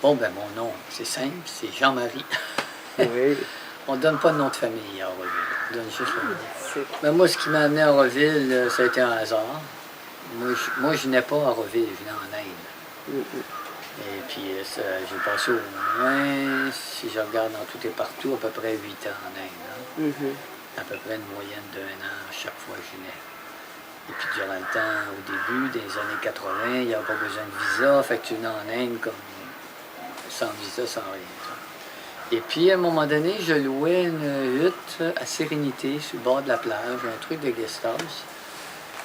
Bon, ben mon nom, c'est simple, c'est Jean-Marie. Oui. On ne donne pas de nom de famille à Auroville, on donne juste le nom. C'est... Ben, moi, ce qui m'a amené à Auroville, ça a été un hasard. Moi, je n'ai pas à Auroville, je venais en Inde. Et puis, j'ai passé au moins, si je regarde dans tout et partout, à peu près 8 ans en Inde. À peu près une moyenne d'1 an chaque fois que je venais. Et puis, durant le temps, au début, des années 80, il n'y avait pas besoin de visa. Fait que tu venais en Inde comme sans visa, sans rien. Et puis, à un moment donné, je louais une hutte à Sérénité, sur le bord de la plage, un truc de guest house.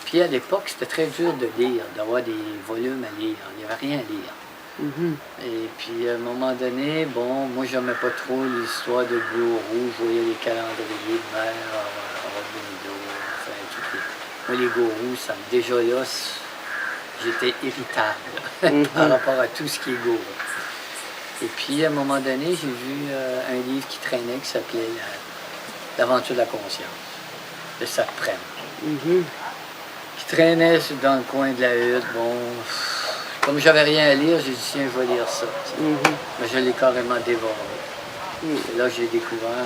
Puis, à l'époque, c'était très dur de lire, d'avoir des volumes à lire. Il n'y avait rien à lire. Et puis, à un moment donné, bon, moi, j'aimais pas trop l'histoire de gourous. Je voyais les calendriers de mer, Aurobindo, enfin, tout les... Moi, les gourous, déjà là, j'étais irritable par rapport à tout ce qui est gourou. Et puis, à un moment donné, j'ai vu un livre qui traînait qui s'appelait L'aventure de la conscience, de Sartre. Qui traînait dans le coin de la hutte. Bon, comme j'avais rien à lire, j'ai dit, tiens, je vais lire ça. Mais je l'ai carrément dévoré. Et là, j'ai découvert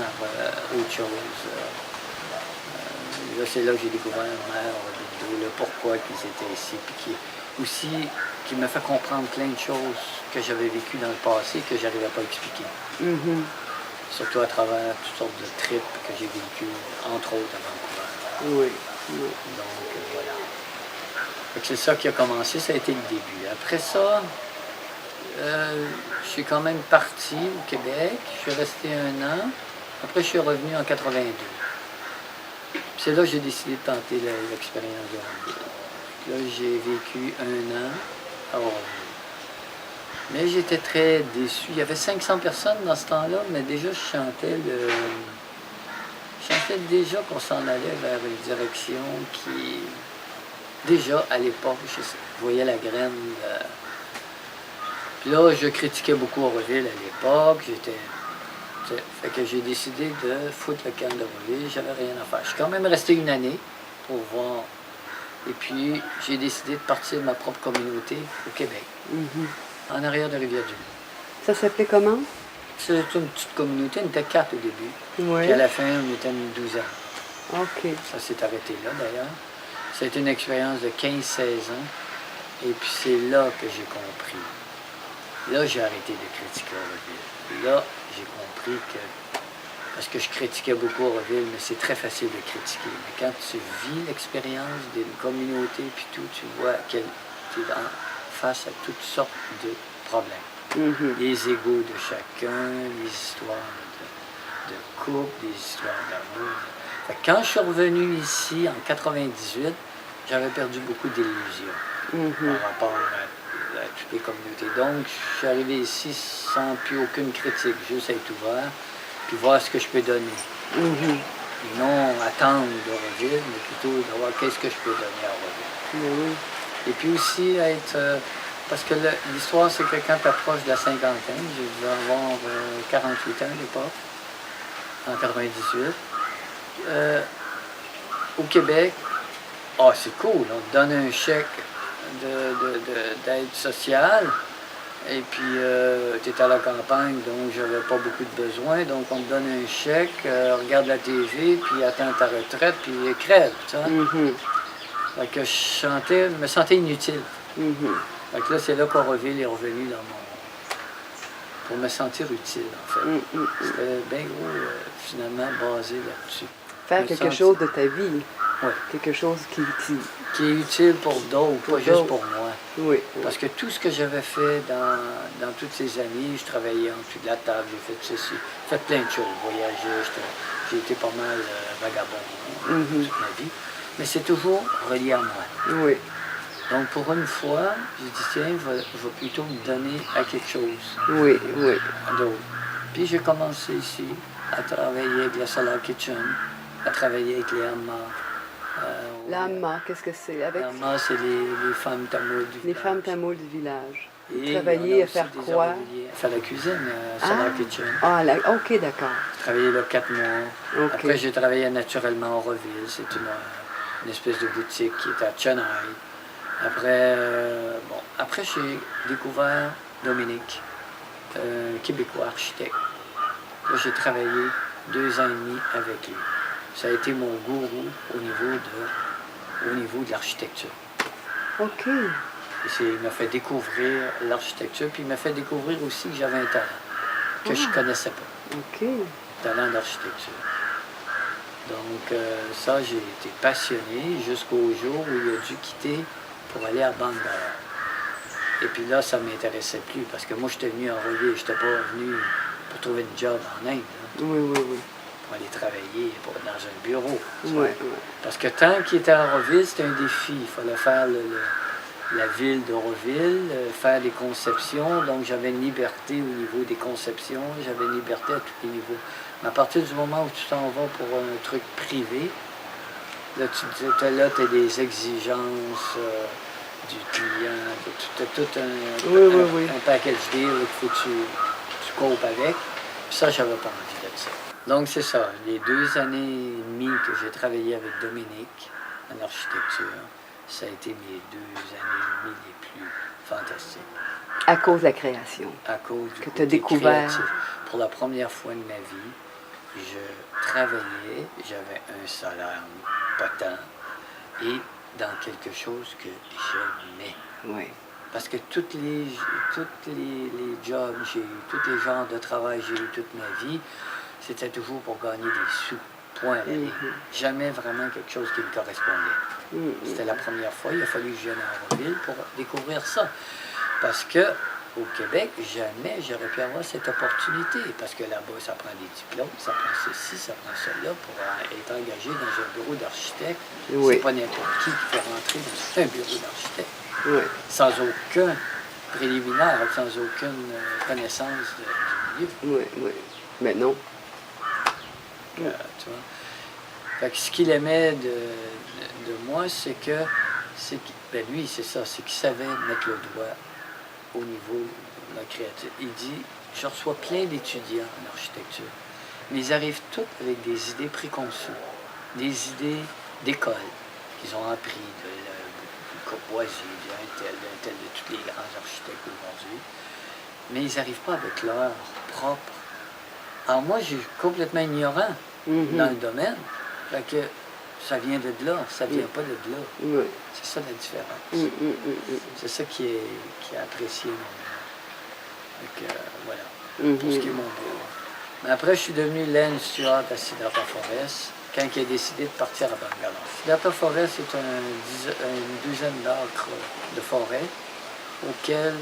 autre chose. Là, c'est là que j'ai découvert Mère, le pourquoi qu'ils étaient ici, puis qui m'a fait comprendre plein de choses que j'avais vécues dans le passé que je n'arrivais pas à expliquer. Surtout à travers toutes sortes de trips que j'ai vécues, entre autres à Vancouver. Donc, voilà. C'est ça qui a commencé, ça a été le début. Après ça, je suis quand même parti au Québec. Je suis resté 1 an. Après, je suis revenu en 82. C'est là que j'ai décidé de tenter l'expérience de Auroville. Là, j'ai vécu 1 an à Auroville. Mais j'étais très déçu. Il y avait 500 personnes dans ce temps-là, mais déjà, je chantais déjà qu'on s'en allait vers une direction qui... Déjà, à l'époque, je voyais la graine. Puis là, je critiquais beaucoup Auroville à l'époque. Fait que j'ai décidé de foutre le camp d'Auroville. J'avais rien à faire. Je suis quand même resté 1 année pour voir. Et puis, j'ai décidé de partir de ma propre communauté au Québec, en arrière de Rivière-du-Loup. Ça s'appelait comment? C'était une petite communauté. On était 4 au début. Oui. Puis à la fin, on était une 12 ans. OK. Ça s'est arrêté là, d'ailleurs. C'était une expérience de 15-16 ans. Et puis c'est là que j'ai compris. Là, j'ai arrêté de critiquer Auroville. Là, j'ai compris que... Parce que je critiquais beaucoup Auroville, mais c'est très facile de critiquer. Mais quand tu vis l'expérience d'une communauté, puis tout, tu vois que tu es face à toutes sortes de problèmes. Les égos de chacun, les histoires de couple, des histoires d'amour. Quand je suis revenu ici en 98, j'avais perdu beaucoup d'illusions par rapport à toutes les communautés. Donc, je suis arrivé ici sans plus aucune critique, juste être ouvert, puis voir ce que je peux donner. Et non attendre d'Auroville, mais plutôt de voir qu'est-ce que je peux donner à Auroville. Et puis aussi être... parce que l'histoire, c'est que quand tu approches de la cinquantaine, je devais avoir 48 ans à l'époque, en 98, au Québec, c'est cool, on te donne un chèque d'aide sociale, et puis tu es à la campagne, donc j'avais pas beaucoup de besoins, donc on te donne un chèque, regarde la TV, puis attends ta retraite, puis crève, tu sais. Fait que je me sentais inutile. Fait que là, c'est là qu'Auroville est revenu dans pour me sentir utile, en fait. C'était bien gros, finalement, basé là-dessus. Faire quelque chose de ta vie. Oui. Quelque chose qui est utile pour d'autres, pas juste pour moi. Oui. Parce que tout ce que j'avais fait dans toutes ces années, je travaillais en dessous de la table, j'ai fait ceci, fait plein de choses, voyagé, j'ai été pas mal vagabond toute ma vie. Mais c'est toujours relié à moi. Oui. Donc, pour une fois, j'ai dit, tiens, je vais plutôt me donner à quelque chose. Oui. D'autre. Puis j'ai commencé ici à travailler avec la Solar Kitchen, à travailler avec les Amma. L'Amma, qu'est-ce que c'est? Les Amma, c'est les femmes tamoules du village. Les femmes tamoules du village. Et travailler à faire quoi? À faire la cuisine, Solar Kitchen. OK, d'accord. J'ai travaillé là 4 mois. Okay. Après, j'ai travaillé naturellement à Auroville. C'est une espèce de boutique qui est à Chennai. Après, après j'ai découvert Dominique. un Québécois architecte. Là, j'ai travaillé 2 ans et demi avec lui. Ça a été mon gourou au niveau de l'architecture. OK. Il m'a fait découvrir l'architecture, puis il m'a fait découvrir aussi que j'avais un talent que je ne connaissais pas. OK. Talent d'architecture. Donc, ça, j'ai été passionné jusqu'au jour où il a dû quitter pour aller à Bangalore. Et puis là, ça ne m'intéressait plus parce que moi, j'étais venu en Rouville. Je n'étais pas venu pour trouver un job en Inde, là, Oui. pour aller travailler dans un bureau. Oui. Parce que tant qu'il était à Rouville, c'était un défi. Il fallait faire la ville d'Auroville, faire des conceptions. Donc, j'avais une liberté au niveau des conceptions. J'avais une liberté à tous les niveaux. Mais à partir du moment où tu t'en vas pour un truc privé, là, tu as des exigences du client, tu as tout un package deal qu'il faut que tu copes avec. Puis ça, j'avais pas envie de ça. Donc, c'est ça. Les 2 années et demie que j'ai travaillé avec Dominique en architecture, ça a été mes 2 années et demie les plus fantastiques. À cause de la création. À cause du que tu as côté découvert. créatif. Pour la première fois de ma vie, je travaillais, j'avais un salaire potent et dans quelque chose que j'aimais. Oui. Parce que tous les jobs j'ai eu, tous les genres de travail j'ai eu toute ma vie, c'était toujours pour gagner des sous. Point à la ligne. Jamais vraiment quelque chose qui me correspondait. C'était la première fois, il a fallu que je vienne à Rouville pour découvrir ça. Parce que au Québec, jamais j'aurais pu avoir cette opportunité. Parce que là-bas, ça prend des diplômes, ça prend ceci, ça prend cela pour être engagé dans un bureau d'architecte. Oui. C'est pas n'importe qui peut rentrer dans un bureau d'architecte. Oui. Sans aucun préliminaire, sans aucune connaissance du milieu. Oui. Mais non. Tu vois. Fait que ce qu'il aimait de moi, c'est que ben lui, c'est ça, c'est qu'il savait mettre le doigt au niveau de la créativité. Il dit, je reçois plein d'étudiants en architecture, mais ils arrivent tous avec des idées préconçues, des idées d'école qu'ils ont appris de Courvoisier, d'un tel, de tous les grands architectes aujourd'hui, mais ils n'arrivent pas avec leur propre. Alors moi, je suis complètement ignorant dans le domaine, fait que ça vient de là, ça vient pas de là. Oui. C'est ça la différence. C'est ça qui est apprécié énormément. Donc, voilà, pour ce qui est mon bureau. Mais après, je suis devenu Len Stewart à Siddhartha Forest, quand il a décidé de partir à Bangalore. Siddhartha Forest est une douzaine d'acres de forêt, auquel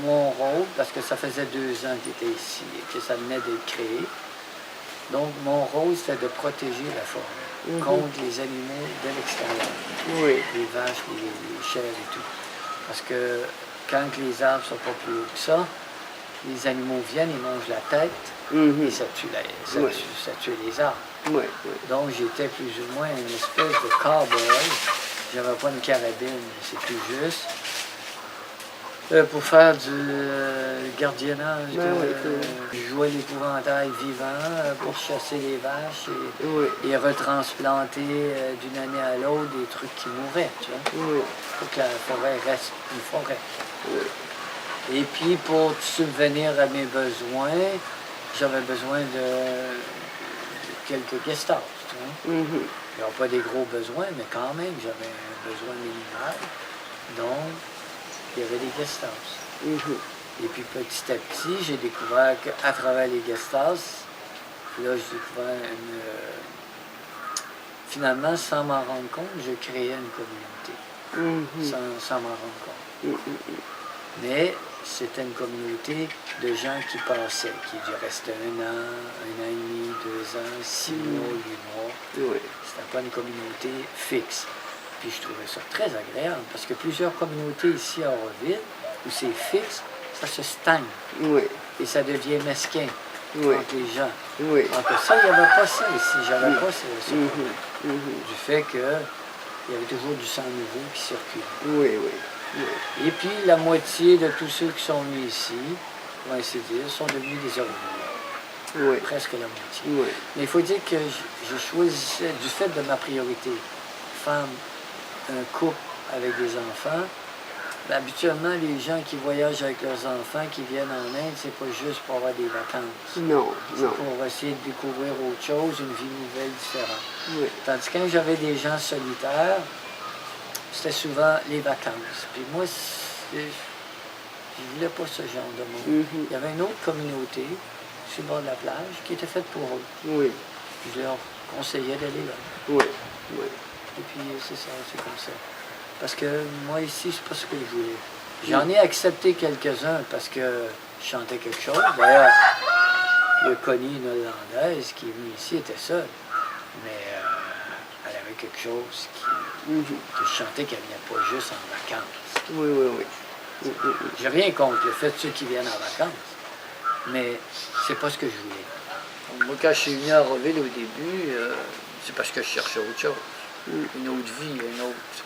mon rôle, parce que ça faisait 2 ans qu'il était ici et que ça venait d'être créé, donc mon rôle, c'était de protéger la forêt contre les animaux de l'extérieur. Oui. Les vaches, les chèvres et tout. Parce que quand les arbres sont pas plus hauts que ça, les animaux viennent, ils mangent la tête et ça tue les arbres. Oui. Donc j'étais plus ou moins une espèce de cowboy. J'avais pas une carabine, c'est tout juste. Pour faire du gardiennage, jouer l'épouvantail vivant, pour chasser les vaches et retransplanter d'une année à l'autre des trucs qui mouraient, tu vois. Oui. Pour que la forêt reste une forêt. Oui. Et puis pour subvenir à mes besoins, j'avais besoin de quelques guest house, tu vois. Il n'y a pas des gros besoins, mais quand même, j'avais un besoin minimal. Donc, il y avait des guest house. Et puis petit à petit, j'ai découvert qu'à travers les guest house, là, j'ai découvert finalement, sans m'en rendre compte, je créais une communauté. Sans m'en rendre compte. Mais c'était une communauté de gens qui passaient, qui restaient 1 an, 1 an et demi, 2 ans, 6 mois, 8 mois. Oui. C'était pas une communauté fixe. Puis je trouvais ça très agréable, parce que plusieurs communautés ici à Auroville, où c'est fixe, ça se stagne. Oui. Et ça devient mesquin entre les gens. Oui. Alors ça, il n'y avait pas ça ici. J'avais pas ce problème. Du fait qu'il y avait toujours du sang nouveau qui circulait. Oui. Et puis la moitié de tous ceux qui sont venus ici, pour ainsi dire, sont devenus des Aurovillois. Oui. Presque la moitié. Oui. Mais il faut dire que je choisissais, du fait de ma priorité, femme, un couple avec des enfants, Ben, habituellement, les gens qui voyagent avec leurs enfants, qui viennent en Inde, c'est pas juste pour avoir des vacances. Non, C'est non. pour essayer de découvrir autre chose, une vie nouvelle, différente. Oui. Tandis que quand j'avais des gens solitaires, c'était souvent les vacances. Puis moi, je voulais pas ce genre de monde. Mhm. Il y avait une autre communauté sur le bord de la plage qui était faite pour eux. Oui, Puis je leur conseillais d'aller là. oui, oui. Et puis c'est ça, c'est comme ça. Parce que moi ici, c'est pas ce que je voulais. J'en ai accepté quelques-uns parce que je chantais quelque chose. D'ailleurs, le Connie, une Hollandaise qui est venue ici, était seule. Mais elle avait quelque chose Mhm. que je chantais qu'elle venait pas juste en vacances. Oui, oui, oui. J'ai rien contre le fait de ceux qui viennent en vacances. Mais c'est pas ce que je voulais. Donc, moi, quand je suis venu à Rouville au début, c'est parce que je cherchais autre chose. Une autre vie, une autre.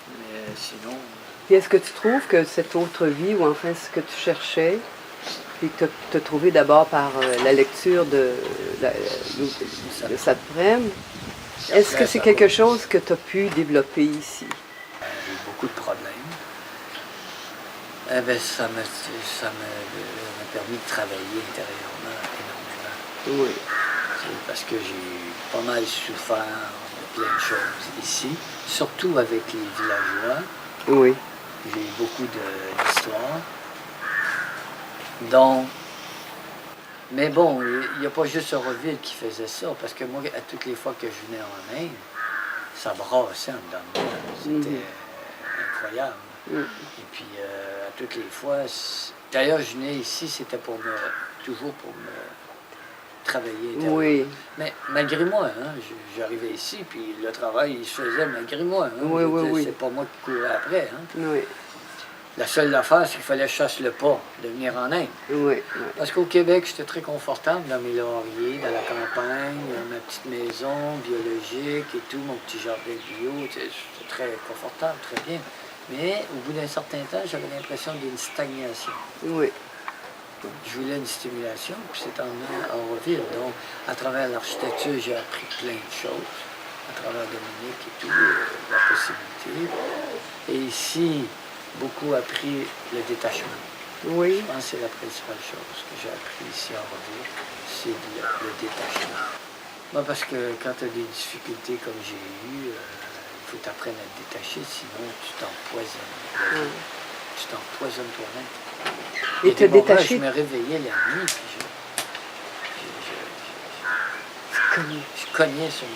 Mais sinon. Puis est-ce que tu trouves que cette autre vie, ou enfin ce que tu cherchais, puis que tu as trouvé d'abord par la lecture de Satprem, est-ce que c'est quelque chose que tu as pu développer ici? J'ai eu beaucoup de problèmes. Eh bien, ça m'a permis de travailler intérieurement énormément. Oui. C'est parce que j'ai pas mal souffert de plein de choses ici, surtout avec les villageois. Oui. J'ai eu beaucoup d'histoires. Donc, mais bon, il n'y a pas juste Auroville qui faisait ça, parce que moi, à toutes les fois que je venais en Inde, ça brassait en dedans de moi. C'était incroyable. Et puis, à toutes les fois, d'ailleurs, je venais ici, c'était toujours pour me travailler intérieurement. Oui. Mais malgré moi, hein, j'arrivais ici, puis le travail, il se faisait malgré moi. Hein. Oui, oui, oui. C'est pas moi qui courais après. Hein. Oui. La seule affaire, c'est qu'il fallait que je fasse le pas de venir en Inde. Oui. Parce qu'au Québec, j'étais très confortable dans mes lauriers, dans la campagne, ma petite maison biologique et tout, mon petit jardin bio. C'était très confortable, très bien. Mais au bout d'un certain temps, j'avais l'impression d'une stagnation. Oui. Je voulais une stimulation, puis c'est en Auroville. Donc, à travers l'architecture, j'ai appris plein de choses, à travers Dominique et tout, la possibilité. Et ici, beaucoup appris le détachement. Oui. Je pense que c'est la principale chose que j'ai appris ici à Auroville, c'est le détachement. Moi, parce que quand tu as des difficultés comme j'ai eu, il faut t'apprendre à te détacher, sinon tu t'empoisonnes. Tu t'empoisonnes toi-même. Et te détacher. Je me réveillais la nuit, puis je cognais sur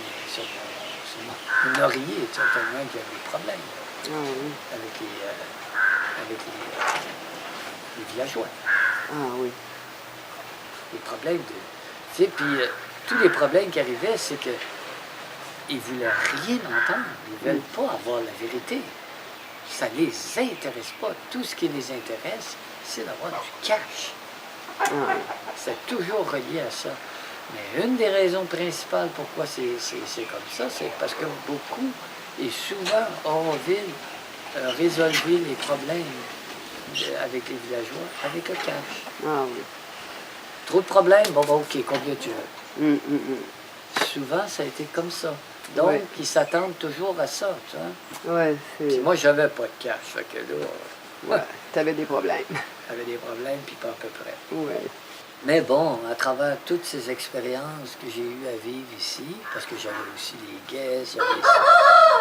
mon oreiller, tellement qu'il y avait des problèmes avec les villageois. Ah oui. Les problèmes de. Tu sais, puis tous les problèmes qui arrivaient, c'est que ils ne voulaient rien entendre. Ils ne veulent pas avoir la vérité. Ça ne les intéresse pas. Tout ce qui les intéresse, c'est d'avoir du cash. C'est toujours relié à ça. Mais une des raisons principales pourquoi c'est comme ça, c'est parce que beaucoup et souvent, Auroville résolvait les problèmes avec les villageois avec le cash. Ah oui. Trop de problèmes? Bon, ok, combien tu veux? Souvent, ça a été comme ça. Donc, ils s'attendent toujours à ça, tu vois. Ouais, Puis moi, j'avais pas de cash, fait que là... Ouais, t'avais des problèmes. J'avais des problèmes, puis pas à peu près. Ouais. Mais bon, à travers toutes ces expériences que j'ai eues à vivre ici, parce que j'avais aussi des guests,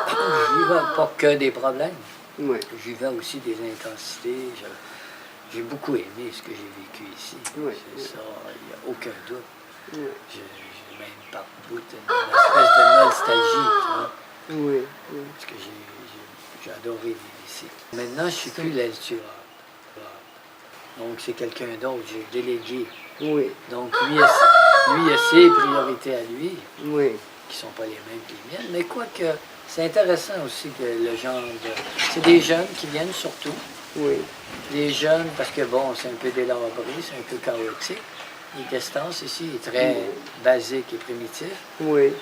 je vivais pas que des problèmes. Ouais. Je vivais aussi des intensités. J'ai beaucoup aimé ce que j'ai vécu ici. Ouais. C'est ça, il n'y a aucun doute. Ouais. J'ai même par bout une espèce de nostalgie, tu vois. Oui. Parce que j'ai adoré vivre ici. Maintenant, je ne suis plus l'instituteur. Donc, c'est quelqu'un d'autre. J'ai délégué. Oui. Donc, lui a ses priorités à lui, Oui. qui ne sont pas les mêmes que les miennes. Mais quoique, c'est intéressant aussi que le genre de... C'est des jeunes qui viennent surtout. Oui. Les jeunes, parce que bon, c'est un peu délabré, c'est un peu chaotique. Les guest house ici est très basique et primitif. Oui.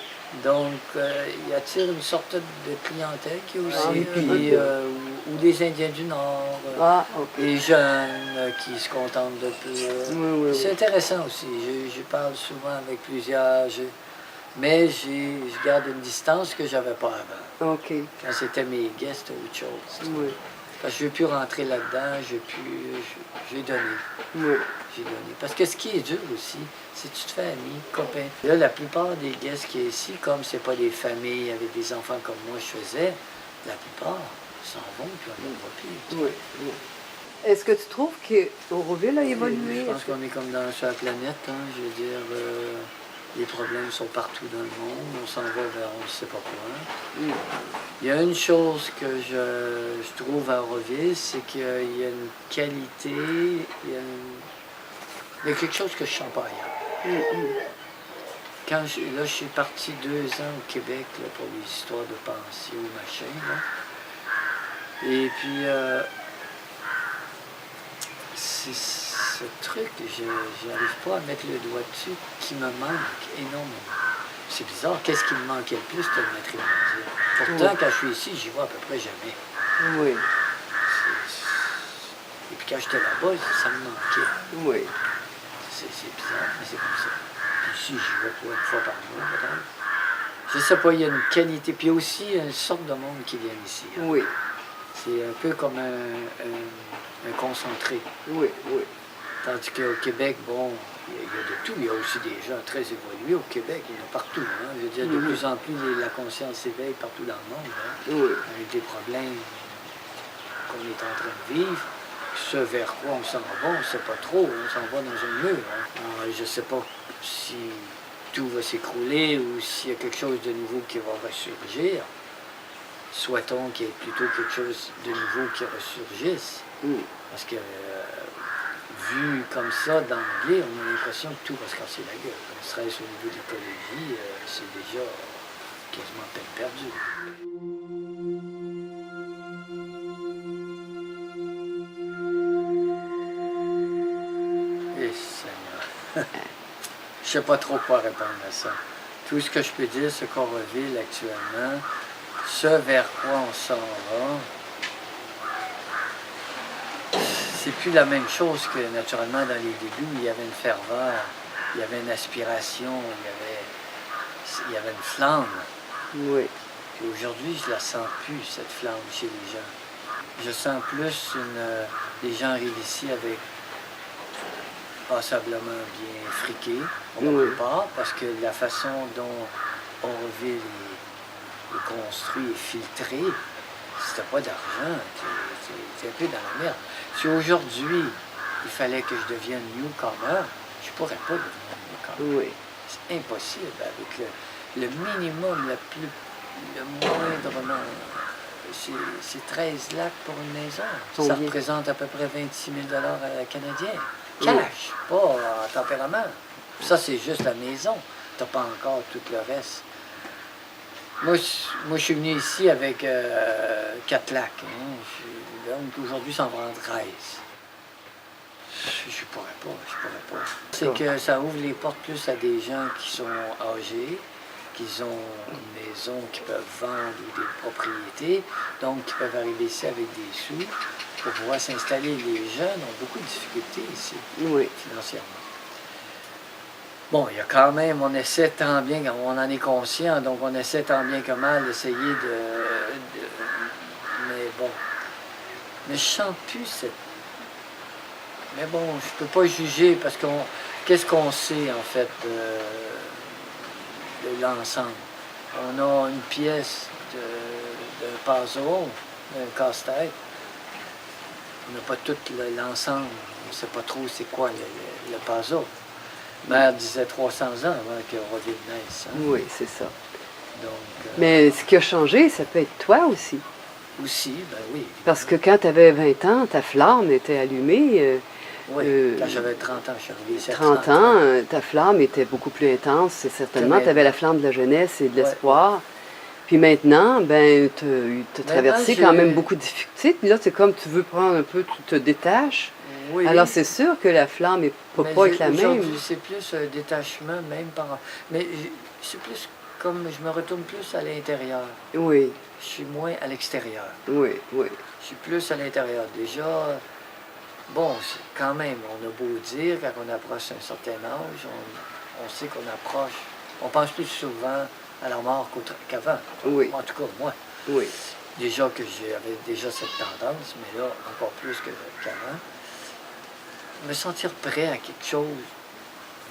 Donc, il attire une sorte de clientèle qui est aussi, puis, ou les Indiens du Nord, les jeunes qui se contentent de peu. C'est intéressant aussi. Je parle souvent avec plusieurs, mais je garde une distance que j'avais pas avant. OK. Quand c'était mes guests, autre chose. Oui. Parce que je ne veux plus rentrer là-dedans, j'ai donné. Oui. J'ai donné. Parce que ce qui est dur aussi, c'est que tu te fais amis, copains. Là, la plupart des guests qui est ici, comme c'est pas des familles avec des enfants comme moi je faisais, la plupart s'en vont puis on ne les voit plus. Oui, oui. Est-ce que tu trouves qu'Auroville a évolué? Je pense qu'on est comme sur la planète, hein, je veux dire, les problèmes sont partout dans le monde, on s'en va vers on ne sait pas quoi. Mm. Il y a une chose que je trouve à Auroville, c'est qu'il y a une qualité, il y a quelque chose que je ne sens pas ailleurs. Mm, mm. Quand je suis parti 2 ans au Québec là, pour les histoires de pension, machin, là. Et puis, c'est ce truc, je n'arrive pas à mettre le doigt dessus, qui me manque énormément. C'est bizarre, qu'est-ce qui me manquait le plus, c'était le matrimoine. Pourtant, quand je suis ici, j'y vais à peu près jamais. Oui, Et puis quand j'étais là-bas, ça me manquait. oui. C'est bizarre, mais c'est comme ça. Puis ici, j'y vais quoi, une fois par mois, peut-être. Je sais pas, il y a une qualité. Puis aussi, il y a une sorte de monde qui vient ici. Hein. Oui, C'est un peu comme un concentré. oui, oui. Tandis qu'au Québec, bon, il y a de tout. Il y a aussi des gens très évolués au Québec. Il y en a partout. Hein. Je veux dire, de plus en plus, la conscience s'éveille partout dans le monde. Hein. Oui. Avec des problèmes qu'on est en train de vivre. Ce vers quoi on s'en va, on ne sait pas trop. On s'en va dans un mur. Hein. Alors, je ne sais pas si tout va s'écrouler ou s'il y a quelque chose de nouveau qui va ressurgir. Souhaitons qu'il y ait plutôt quelque chose de nouveau qui ressurgisse. Mm. Parce que, vu comme ça, d'emblée, on a l'impression que tout va se casser la gueule. Ne serait-ce au niveau de l'écologie, c'est déjà quasiment peine perdue. Eh, Seigneur. Je sais pas trop quoi répondre à ça. Tout ce que je peux dire, c'est qu'Auroville, actuellement, ce vers quoi on s'en va, c'est plus la même chose que naturellement dans les débuts, il y avait une ferveur, il y avait une aspiration, il y avait une flamme. Oui, Puis aujourd'hui, je la sens plus, cette flamme chez les gens. Je sens plus les gens arrivent ici avec passablement bien friqués, pour la Oui. plupart, parce que la façon dont Auroville est construit et filtré, si t'as pas d'argent, t'es un peu dans la merde. Si aujourd'hui, il fallait que je devienne newcomer, je pourrais pas devenir newcomer. oui. C'est impossible avec le minimum, le moindrement. C'est 13 lacs pour une maison. Ça Combien? représente à peu près 26 000 canadiens. Cash, pas en tempérament. Ça, c'est juste la maison. T'as pas encore tout le reste. Moi, je suis venu ici avec 4 lacs. Hein. Donc aujourd'hui, ça en prend 13. Je pourrais pas. C'est que ça ouvre les portes plus à des gens qui sont âgés, qui ont une maison, qui peuvent vendre ou des propriétés, donc qui peuvent arriver ici avec des sous pour pouvoir s'installer. Les jeunes ont beaucoup de difficultés ici, Oui. financièrement. Bon, il y a quand même, on essaie tant bien, on en est conscient, donc on essaie tant bien que mal d'essayer mais bon. Mais je sens plus cette... Mais bon, je peux pas juger parce qu'est-ce qu'on sait en fait de l'ensemble? On a une pièce d'un puzzle, d'un casse-tête. On n'a pas tout l'ensemble. On ne sait pas trop c'est quoi le puzzle. Mère disait 300 ans avant que Auroville naisse. Hein? Oui, c'est ça. Donc, Mais ce qui a changé, ça peut être toi aussi. aussi, ben oui. Parce que quand tu avais 20 ans, ta flamme était allumée. Oui, quand j'avais 30 ans, je suis arrivé ici à 30 ans, ta flamme était beaucoup plus intense. Et certainement, tu avais la flamme de la jeunesse et de l'espoir. Ouais. Puis maintenant, ben, tu as traversé quand même beaucoup de difficultés. Puis là, c'est comme tu veux prendre un peu, tu te détaches. Oui. Alors, c'est sûr que la flamme ne peut pas être la même. C'est plus un détachement, même par... Mais c'est plus comme je me retourne plus à l'intérieur. Oui. Je suis moins à l'extérieur. Oui, oui. Je suis plus à l'intérieur. Déjà, bon, quand même, on a beau dire, quand on approche un certain âge, on sait qu'on approche. On pense plus souvent à la mort qu'avant. Oui. En tout cas, moi. Oui. Déjà que j'avais déjà cette tendance, mais là, encore plus qu'avant. Me sentir prêt à quelque chose,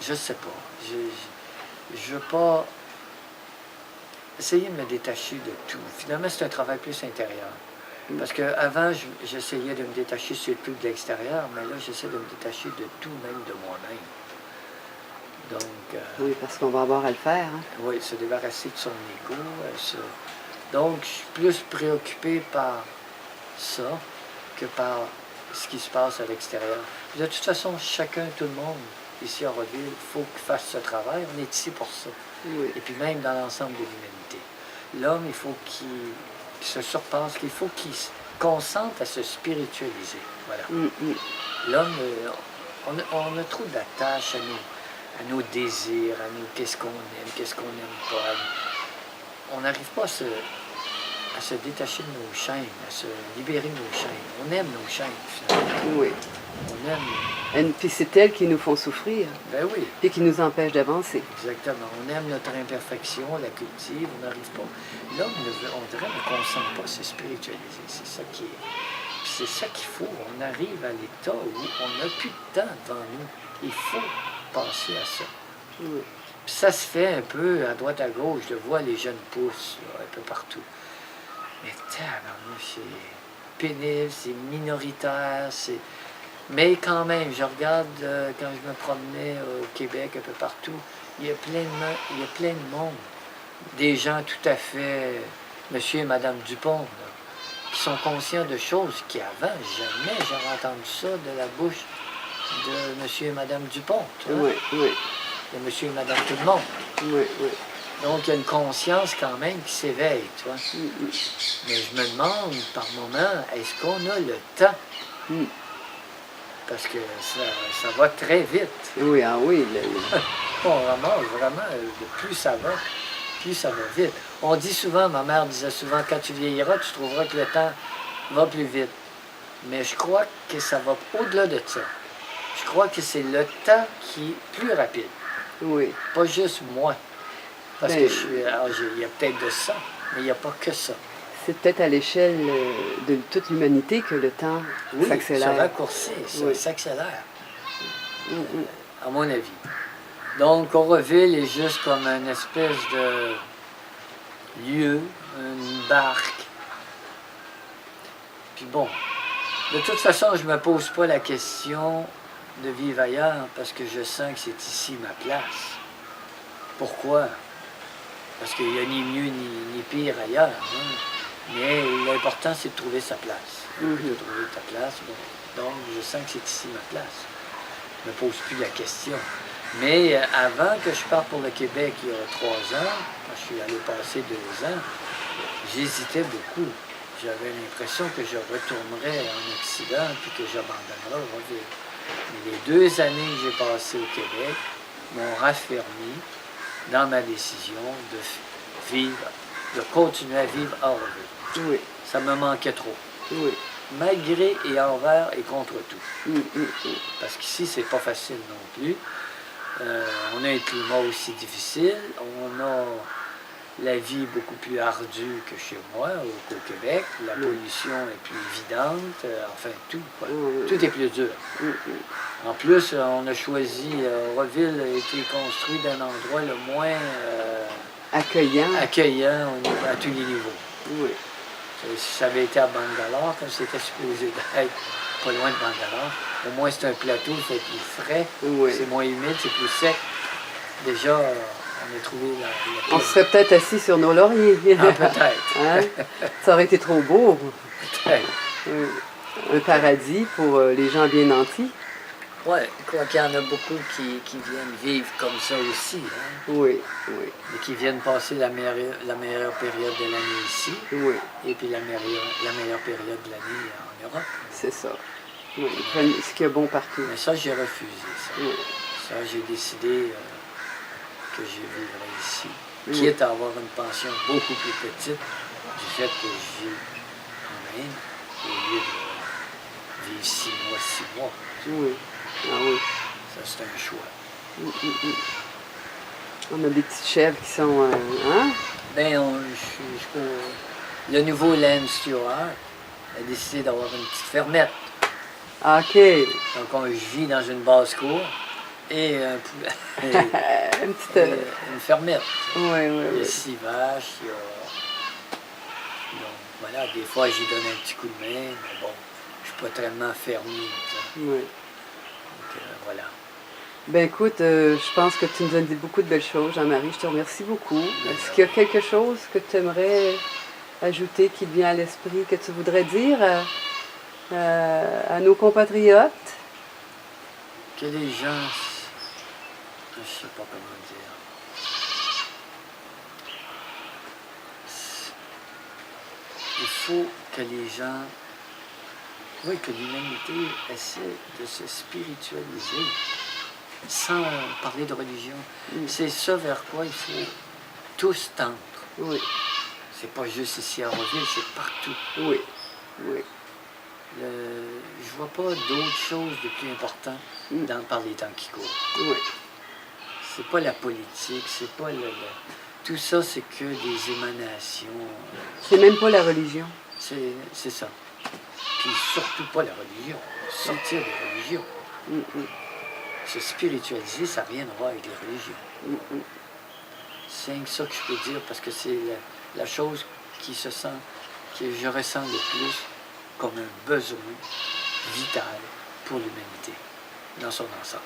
je sais pas. Je veux pas essayer de me détacher de tout. Finalement, c'est un travail plus intérieur. Parce qu'avant, j'essayais de me détacher surtout de l'extérieur, mais là, j'essaie de me détacher de tout, même de moi-même. Donc... oui, parce qu'on va avoir à le faire. Hein? Oui, se débarrasser de son ego. Donc, je suis plus préoccupé par ça que par ce qui se passe à l'extérieur. De toute façon, chacun, tout le monde, ici à Rotteville, il faut qu'il fasse ce travail. On est ici pour ça. Oui. Et puis même dans l'ensemble de l'humanité. L'homme, il faut qu'il se surpasse, qu'il faut qu'il se concentre à se spiritualiser. Voilà. L'homme, on a trop d'attaches à nos désirs, à nous, qu'est-ce qu'on aime, qu'est-ce qu'on n'aime pas. On n'arrive pas à se détacher de nos chaînes, à se libérer de nos chaînes. On aime nos chaînes, finalement. Oui. On aime... Et puis c'est elles qui nous font souffrir. Ben oui. Et qui nous empêchent d'avancer. Exactement. On aime notre imperfection, on la cultive, on n'arrive pas. L'homme, on dirait, ne consent pas à se spiritualiser. C'est ça qui est... Puis c'est ça qu'il faut. On arrive à l'état où on n'a plus de temps devant nous. Il faut passer à ça. Oui. Puis ça se fait un peu à droite à gauche. Je le vois, les jeunes poussent là, un peu partout. Mais tabarnouche, c'est pénible, c'est minoritaire, c'est... Mais quand même, je regarde quand je me promenais au Québec, un peu partout, il y a plein de monde. Des gens tout à fait, monsieur et madame Dupont, là, qui sont conscients de choses qui avant, jamais j'aurais entendu ça de la bouche de monsieur et madame Dupont. Tu vois? Oui, oui. De monsieur et madame tout le monde. Oui, oui. Donc, il y a une conscience quand même qui s'éveille, tu vois. Mais je me demande, par moment, est-ce qu'on a le temps? Parce que ça va très vite. Oui, ah oui. On ramasse vraiment, plus ça va vite. On dit souvent, ma mère disait souvent, quand tu vieilliras, tu trouveras que le temps va plus vite. Mais je crois que ça va au-delà de ça. Je crois que c'est le temps qui est plus rapide. Oui. Pas juste moi. Parce que il y a peut-être de ça, mais il n'y a pas que ça. C'est peut-être à l'échelle de toute l'humanité que le temps s'accélère. Se raccourcit, ça s'accélère, à mon avis. Donc, Auroville est juste comme une espèce de lieu, une barque. Puis bon, de toute façon, je ne me pose pas la question de vivre ailleurs parce que je sens que c'est ici ma place. Pourquoi? Parce qu'il n'y a ni mieux ni pire ailleurs. Hein? Mais l'important, c'est de trouver sa place. De trouver ta place. Bon. Donc, je sens que c'est ici ma place. Je ne me pose plus la question. Mais avant que je parte pour le Québec, il y a 3 ans, quand je suis allé passer 2 ans, j'hésitais beaucoup. J'avais l'impression que je retournerais en Occident puis que j'abandonnerais Rotteville. Mais les 2 années que j'ai passées au Québec m'ont raffermi dans ma décision de vivre, de continuer à vivre à Rotteville. Oui. Ça me manquait trop. Oui. Malgré et envers et contre tout. Parce qu'ici, c'est pas facile non plus. On a un climat aussi difficile. On a la vie beaucoup plus ardue que chez moi, au Québec. La pollution est plus évidente. Enfin, tout. Quoi. Tout est plus dur. En plus, on a choisi, Rotteville a été construit d'un endroit le moins accueillant à tous les niveaux. Oui. Si ça avait été à Bangalore, comme c'était supposé d'être, pas loin de Bangalore, au moins c'est un plateau, c'est plus frais, c'est moins humide, c'est plus sec. Déjà, on a trouvé la On serait peut-être assis sur nos lauriers. Ah, peut-être. Hein? Ça aurait été trop beau. Peut-être. Un paradis pour les gens bien nantis. Oui, quoi qu'il y en a beaucoup qui viennent vivre comme ça aussi. Hein? Oui, oui. Et qui viennent passer la meilleure période de l'année ici. Oui. Et puis la meilleure période de l'année en Europe. C'est ça. Oui, ils prennent ce qu'il y a bon partout. Mais ça, j'ai refusé. Ça, ça j'ai décidé que je vivrais ici. Quitte à avoir une pension beaucoup plus petite du fait que je vis en Inde, au lieu de vivre 6 mois. Oui. Ah oui. Ça, c'est un choix. On a des petites chèvres qui sont... hein? Ben, le nouveau Lance Stewart a décidé d'avoir une petite fermette. OK. Donc, je vis dans une basse-cour et, Une petite... une fermette. Oui, oui, Il y a oui. 6 vaches, il y a... Donc, voilà, des fois, j'y donne un petit coup de main, mais bon, je suis pas tellement fermier. Oui. Donc, voilà. Ben écoute, je pense que tu nous as dit beaucoup de belles choses, Jean-Marie. Je te remercie beaucoup. Est-ce qu'il y a quelque chose que tu aimerais ajouter qui te vient à l'esprit, que tu voudrais dire à nos compatriotes? Que les gens... Je sais pas comment dire. Il faut que les gens... Oui, que l'humanité essaie de se spiritualiser sans parler de religion. C'est ça vers quoi il faut tous tendre. Oui, C'est pas juste ici à Rouville, c'est partout. oui, oui. Je vois pas d'autre chose de plus important par les temps qui courent. Oui. C'est pas la politique, c'est pas tout ça, c'est que des émanations. C'est même pas la religion. C'est ça. Puis surtout pas la religion. Sortir des religions. Se spiritualiser, ça n'a rien à voir avec les religions. C'est ça que je peux dire parce que c'est la chose que je ressens le plus comme un besoin vital pour l'humanité dans son ensemble.